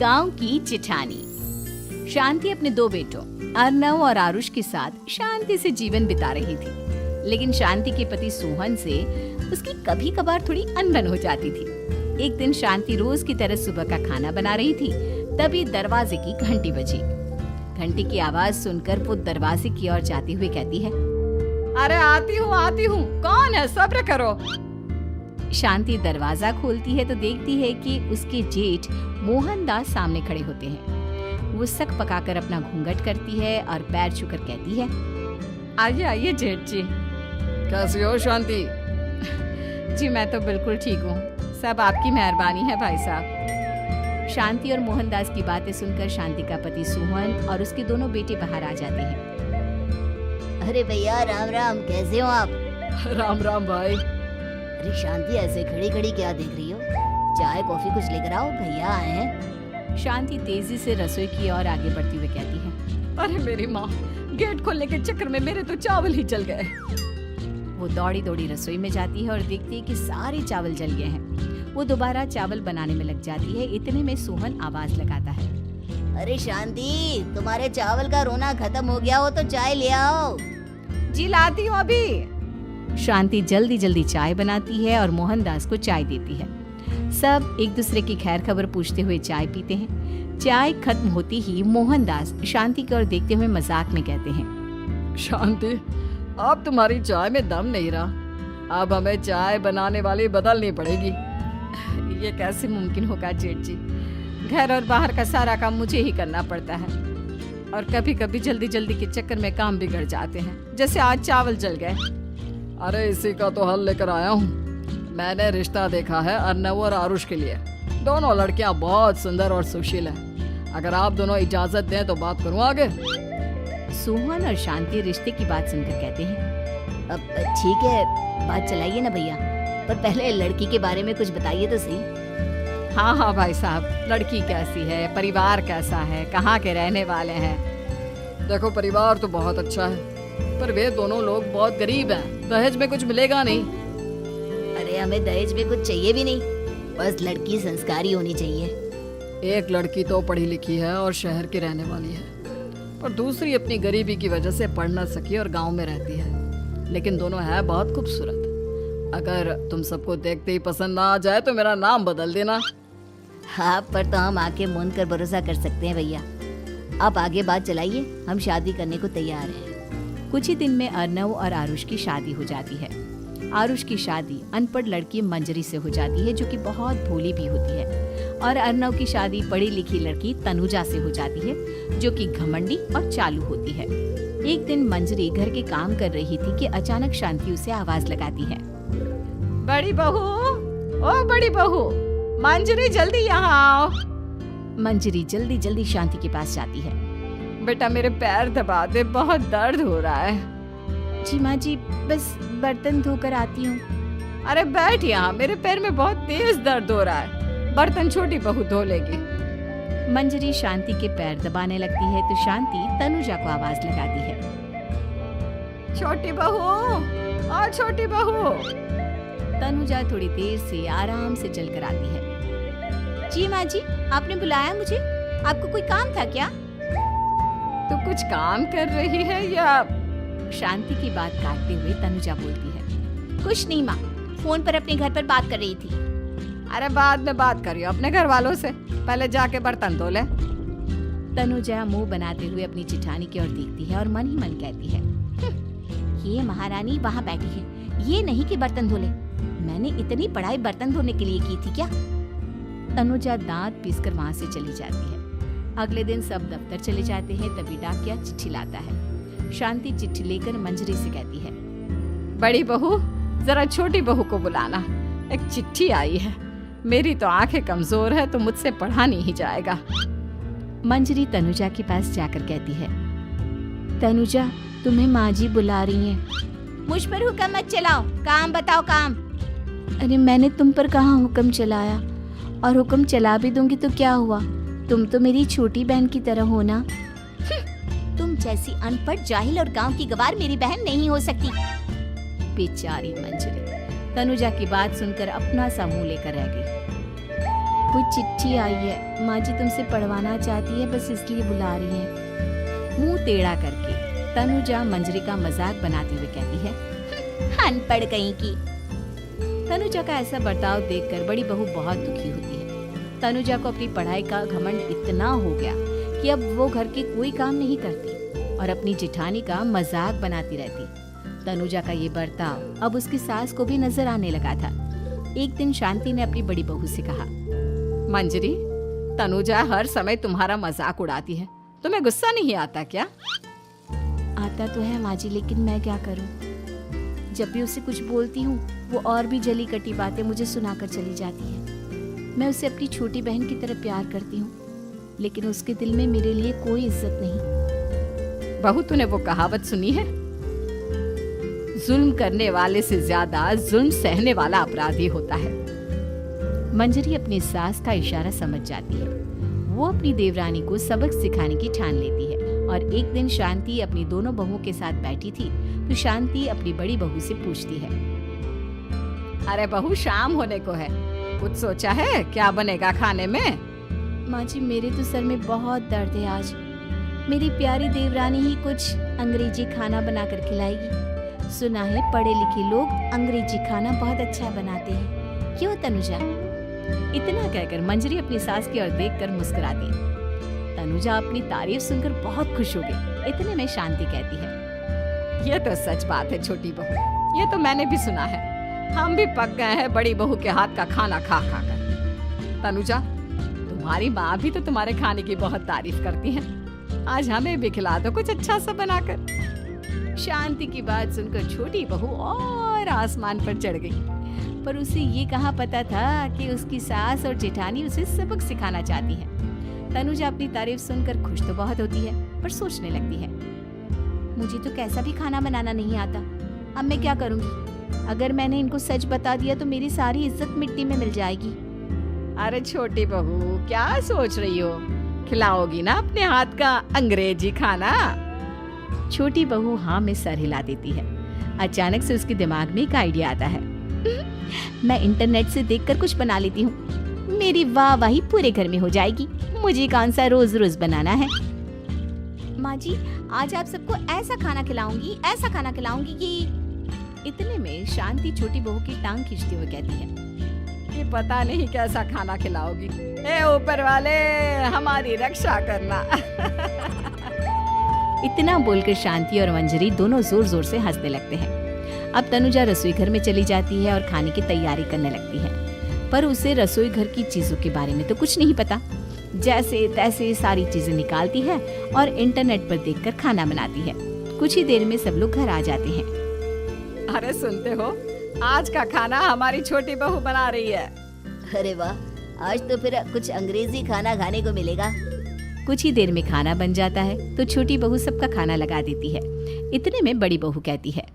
गांव की चिठानी। शांति अपने दो बेटों अर्नव और आरुष के साथ शांति से जीवन बिता रही थी, लेकिन शांति के पति सोहन से उसकी कभी कभार थोड़ी अनबन हो जाती थी। एक दिन शांति रोज की तरह सुबह का खाना बना रही थी, तभी दरवाजे की घंटी बजी। घंटी की आवाज सुनकर वो दरवाजे की ओर जाते हुए कहती है, अरे आती हूँ, कौन है, सब्र करो। शांति दरवाजा खोलती है तो देखती है कि उसके जेठ मोहनदास सामने खड़े होते हैं। वो सक पकाकर अपना घूंघट करती है और पैर छूकर कहती है, आइए आइए जेठ जी। कैसी हो शांति? जी मैं तो बिल्कुल ठीक हूँ, सब आपकी मेहरबानी है भाई साहब। शांति और मोहनदास की बातें सुनकर शांति का पति सोहन और उसके दोनों बेटे बाहर आ जाते हैं। अरे भैया राम राम, कैसे हो आप? राम राम भाई। अरे शांति ऐसे खड़ी खड़ी क्या देख रही हो? चाय कॉफी कुछ लेकर आओ, भैया आए हैं। शांति तेजी से रसोई की ओर आगे बढ़ती हुई कहती है, अरे मेरी माँ, गेट खोलने के चक्कर में मेरे तो चावल ही जल गए। वो दौड़ी दौड़ी रसोई में जाती है और देखती है कि सारे चावल जल गए हैं। वो दोबारा चावल बनाने में लग जाती है। इतने में सोहन आवाज लगाता है, अरे शांति, तुम्हारे चावल का रोना खत्म हो गया हो तो चाय ले आओ। जी लाती हूँ अभी। शांति जल्दी जल्दी चाय बनाती है और मोहनदास को चाय देती है। सब एक दूसरे की खैर खबर पूछते हुए चाय पीते हैं। चाय खत्म होती ही मोहनदास शांति की ओर देखते हुए मजाक में कहते हैं, शांति, अब तुम्हारी चाय में दम नहीं रहा, अब हमें चाय बनाने वाली बदलनी पड़ेगी। ये कैसे मुमकिन होगा जेठ जी? घर और बाहर का सारा काम मुझे ही करना पड़ता है और कभी कभी जल्दी जल्दी के चक्कर में काम बिगड़ जाते हैं, जैसे आज चावल जल गए। अरे इसी का तो हल लेकर आया हूँ। मैंने रिश्ता देखा है अर्नव और आरुष के लिए। दोनों लड़कियाँ बहुत सुंदर और सुशील हैं। अगर आप दोनों इजाजत दें तो बात करूँ आगे। सोहन और शांति रिश्ते की बात सुनकर कहते हैं, अब ठीक है, बात चलाइए ना भैया, पर पहले लड़की के बारे में कुछ बताइए तो सही। हाँ हाँ भाई साहब, लड़की कैसी है, परिवार कैसा है, कहाँ के रहने वाले हैं? देखो परिवार तो बहुत अच्छा है, पर वे दोनों लोग बहुत गरीब हैं। दहेज में कुछ मिलेगा नहीं। अरे हमें दहेज में कुछ चाहिए भी नहीं, बस लड़की संस्कारी होनी चाहिए। एक लड़की तो पढ़ी लिखी है और शहर की रहने वाली है, पर दूसरी अपनी गरीबी की वजह से पढ़ न सकी और गांव में रहती है, लेकिन दोनों है बहुत खूबसूरत। अगर तुम सबको देखते ही पसंद ना आ जाए तो मेरा नाम बदल देना। हाँ, पर तो हम आके मूंद कर भरोसा कर सकते हैं भैया। आप आगे बात चलाइए, हम शादी करने को तैयार हैं। कुछ ही दिन में अर्नव और आरुष की शादी हो जाती है। आरुष की शादी अनपढ़ लड़की मंजरी से हो जाती है, जो कि बहुत भोली भी होती है, और अर्नव की शादी पढ़ी लिखी लड़की तनुजा से हो जाती है, जो कि घमंडी और चालू होती है। एक दिन मंजरी घर के काम कर रही थी कि अचानक शांति उसे आवाज लगाती है, बड़ी बहू, ओ बड़ी बहू, मंजरी जल्दी यहाँ आओ। मंजरी जल्दी जल्दी शांति के पास जाती है। बेटा मेरे पैर दबा दे, बहुत दर्द हो रहा है। जी माँ जी, बस बर्तन धोकर आती हूँ। अरे बैठ यहाँ, मेरे पैर में बहुत तेज दर्द हो रहा है, बर्तन छोटी बहू धो लेगी। मंजरी शांति के पैर दबाने लगती है तो शांति तनुजा को आवाज लगाती है, छोटी बहू, ओ छोटी बहू। तनुजा थोड़ी देर से आराम से चलकर आती है। जी माँ जी, आपने बुलाया मुझे? आपको कोई काम था क्या? तू कुछ काम कर रही है या? शांति की बात काटते हुए तनुजा बोलती है, कुछ नहीं माँ, फोन पर अपने घर पर बात कर रही थी। अरे बाद में बात करियो अपने घर वालों से, पहले जाके बर्तन धो ले। तनुजा मुंह बनाते हुए अपनी चिठानी की ओर देखती है और मन ही मन कहती है, ये महारानी वहाँ बैठी है, ये नहीं कि बर्तन धो ले। मैंने इतनी पढ़ाई बर्तन धोने के लिए की थी क्या? तनुजा दांत पीसकर वहाँ से चली जाती है। अगले दिन सब दफ्तर चले जाते हैं, तभी डाकिया चिट्ठी लाता है। शांति चिट्ठी लेकर मंजरी से कहती है, बड़ी बहू, जरा छोटी बहू को बुलाना, एक चिट्ठी आई है। मेरी तो आंखें कमजोर है तो मुझसे पढ़ा नहीं जाएगा। मंजरी तनुजा के पास जाकर कहती है, तनुजा, तुम्हें माँ जी बुला रही हैं। मुझ पर हुक्म मत चलाओ, काम बताओ काम। अरे मैंने तुम पर कहाँ हुक्म चलाया, और हुक्म चला भी दूंगी तो क्या हुआ, तुम तो मेरी छोटी बहन की तरह हो ना। तुम जैसी अनपढ़, जाहिल और गांव की गवार मेरी बहन नहीं हो सकती। बेचारी मंजरी तनुजा की बात सुनकर अपना सा मुंह लेकर रह गई। कोई चिट्ठी आई है, माँ जी तुमसे पढ़वाना चाहती है, बस इसलिए बुला रही है। मुंह टेढ़ा करके तनुजा मंजरी का मजाक बनाते हुए कहती है, अनपढ़ कहीं की। तनुजा का ऐसा बर्ताव देखकर बड़ी बहू बहुत दुखी होती है। तनुजा को अपनी पढ़ाई का घमंड इतना हो गया कि अब वो घर के कोई काम नहीं करती और अपनी जेठानी का मजाक बनाती रहती। तनुजा का ये बर्ताव अब उसकी सास को भी नजर आने लगा था। एक दिन शांति ने अपनी बड़ी बहू से कहा, मंजरी, तनुजा हर समय तुम्हारा मजाक उड़ाती है, तुम्हें गुस्सा नहीं आता क्या? आता तो है माँ जी, लेकिन मैं क्या करूं? जब भी उसे कुछ बोलती हूँ वो और भी जली कटी बातें मुझे सुनाकर चली जाती है। मैं उसे अपनी छोटी बहन की तरह प्यार करती हूँ, लेकिन उसके दिल में मेरे लिए कोई इज्जत नहीं। बहू, तूने वो कहावत सुनी है, जुल्म करने वाले से ज्यादा जुल्म सहने वाला अपराधी होता है। मंजरी अपनी सास का इशारा समझ जाती है। वो अपनी देवरानी को सबक सिखाने की ठान लेती है और एक दिन शांति अपनी दोनों बहुओं के साथ बैठी थी तो शांति अपनी बड़ी बहू से पूछती है, अरे बहू, शाम होने को है, कुछ सोचा है क्या बनेगा खाने में? माँ जी, मेरे तो सर में बहुत दर्द है आज। मेरी प्यारी देवरानी ही कुछ अंग्रेजी खाना बनाकर खिलाएगी। सुना है पढ़े लिखे लोग अंग्रेजी खाना बहुत अच्छा बनाते हैं, क्यों तनुजा? इतना कहकर मंजरी अपनी सास की ओर देखकर मुस्कुराती। तनुजा अपनी तारीफ सुनकर बहुत खुश हो गई। इतने में शांति कहती है, ये तो सच बात है छोटी बहू, ये तो मैंने भी सुना है। हम भी पक गए हैं बड़ी बहू के हाथ का खाना खा खा कर। तनुजा, तुम्हारी माँ भी तो तुम्हारे खाने की बहुत तारीफ करती है, आज हमें भी खिला दो कुछ अच्छा सा बनाकर। शांति की बात सुनकर छोटी बहू और आसमान पर चढ़ गई, पर उसे ये कहाँ पता था कि उसकी सास और जेठानी उसे सबक सिखाना चाहती है। तनुजा अपनी तारीफ सुनकर खुश तो बहुत होती है, पर सोचने लगती है, मुझे तो कैसा भी खाना बनाना नहीं आता, अब मैं क्या करूंगी? अगर मैंने इनको सच बता दिया तो मेरी सारी इज्जत मिट्टी में मिल जाएगी। अरे छोटी बहू, क्या सोच रही हो? खिलाओगी ना अपने हाथ का अंग्रेजी खाना? छोटी बहू हाँ में सर हिला देती है। अचानक से उसके दिमाग में एक आइडिया आता है, मैं इंटरनेट से देखकर कुछ बना लेती हूँ, मेरी वाहवाही पूरे घर में हो जाएगी। मुझे कौन सा रोज रोज बनाना है। माँ जी, आज आप सबको ऐसा खाना खिलाऊंगी, ऐसा खाना खिलाऊंगी कि। इतने में शांति छोटी बहू की टांग खींचते हुए कहती है, ये पता नहीं कैसा खाना खिलाओगी, ए ऊपर वाले हमारी रक्षा करना। इतना बोलकर शांति और मंजरी दोनों जोर जोर से हंसने लगते हैं। अब तनुजा रसोई घर में चली जाती है और खाने की तैयारी करने लगती है, पर उसे रसोई घर की चीजों के बारे में तो कुछ नहीं पता। जैसे तैसे सारी चीजें निकालती है और इंटरनेट पर देखकर खाना बनाती है। कुछ ही देर में सब लोग घर आ जाते हैं। अरे सुनते हो, आज का खाना हमारी छोटी बहू बना रही है। अरे वाह, आज तो फिर कुछ अंग्रेजी खाना खाने को मिलेगा। कुछ ही देर में खाना बन जाता है तो छोटी बहू सबका खाना लगा देती है। इतने में बड़ी बहू कहती है,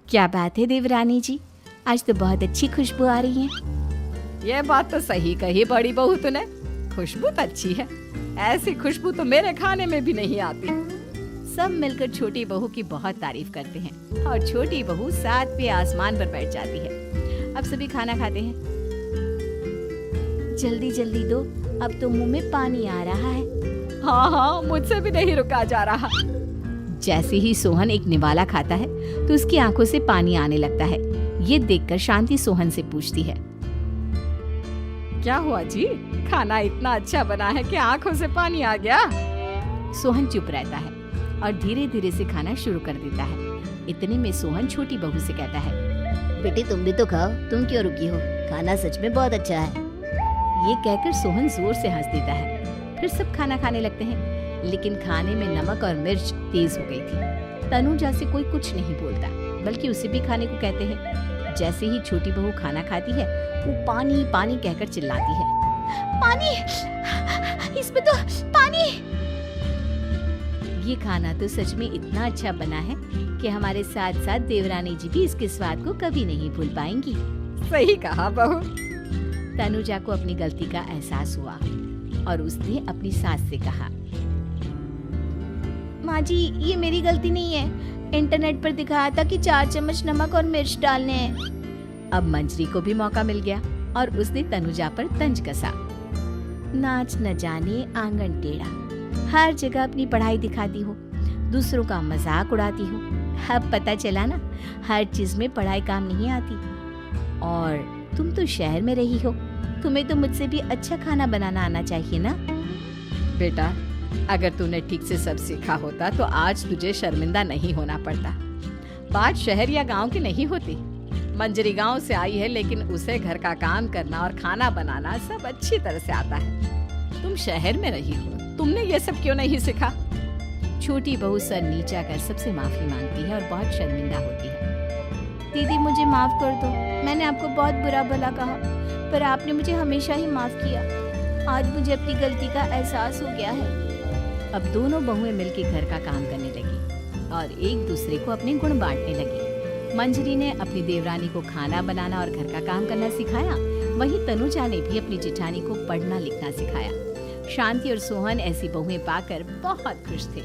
क्या बात है देवरानी जी, आज तो बहुत अच्छी खुशबू आ रही है। ये बात तो सही कही बड़ी बहू तूने, खुशबू तो अच्छी है, ऐसी खुशबू तो मेरे खाने में भी नहीं आती। सब मिलकर छोटी बहू की बहुत तारीफ करते हैं और छोटी बहू सातवें आसमान पर बैठ जाती है। अब सभी खाना खाते हैं। जल्दी जल्दी दो, अब तो मुंह में पानी आ रहा है। हाँ हाँ, मुझसे भी नहीं रुका जा रहा। जैसे ही सोहन एक निवाला खाता है तो उसकी आंखों से पानी आने लगता है। ये देखकर शांति सोहन से पूछती है, क्या हुआ जी, खाना इतना अच्छा बना है कि आंखों से पानी आ गया? सोहन चुप रहता है और धीरे धीरे से खाना शुरू कर देता है। इतने में सोहन छोटी बहू से कहता है, बेटी तुम भी तो खाओ, तुम क्यों रुकी हो, खाना सच में बहुत अच्छा है। ये कहकर सोहन जोर से हंस देता है। फिर सब खाना खाने लगते हैं, लेकिन खाने में नमक और मिर्च तेज हो गई थी। तनुजा से कोई कुछ नहीं बोलता, बल्कि उसे भी खाने को कहते हैं। जैसे ही छोटी बहू खाना खाती है वो पानी पानी कहकर चिल्लाती है, पानी, इसमें तो पानी। ये खाना तो सच में इतना अच्छा बना है कि हमारे साथ साथ देवरानी जी भी इसके स्वाद को कभी नहीं भूल पाएंगी। सही कहा बहू। तनुजा को अपनी गलती का एहसास हुआ और उसने अपनी सास से कहा, माँ जी ये मेरी गलती नहीं है, इंटरनेट पर दिखाया था कि 4 चम्मच नमक और मिर्च डालने हैं। अब मंजरी को भी मौका मिल गया और उसने तनुजा पर तंज कसा। नाच न जाने आंगन टेढ़ा, हर जगह अपनी पढ़ाई दिखाती हो, दूसरों का मजाक उड़ाती हो। अब पता चला ना, हर चीज में पढ़ाई काम नहीं आती। और तुम तो शहर में रही हो, तुम्हें तो मुझसे भी अच्छा खाना बनाना आना चाहिए ना। बेटा, अगर तूने ठीक से सब सीखा होता तो आज तुझे शर्मिंदा नहीं होना पड़ता। बात शहर या गांव की नहीं होती। मंजरी गांव से आई है, लेकिन उसे घर का काम करना और खाना बनाना सब अच्छी तरह से आता है। तुम शहर में रही हो, तुमने ये सब क्यों नहीं सीखा? छोटी बहू सर नीचा कर सबसे माफी मांगती है और बहुत शर्मिंदा होती है। दीदी मुझे माफ कर दो, मैंने आपको बहुत बुरा भला कहा, पर आपने मुझे हमेशा ही माफ किया। आज मुझे अपनी गलती का एहसास हो गया है। अब दोनों बहुएं मिलकर घर का काम करने लगी और एक दूसरे को अपने गुण बांटने लगी। मंजरी ने अपनी देवरानी को खाना बनाना और घर का काम करना सिखाया, वहीं तनुजा ने भी अपनी जेठानी को पढ़ना लिखना सिखाया। शांति और सोहन ऐसी बहुएं पाकर बहुत खुश थे।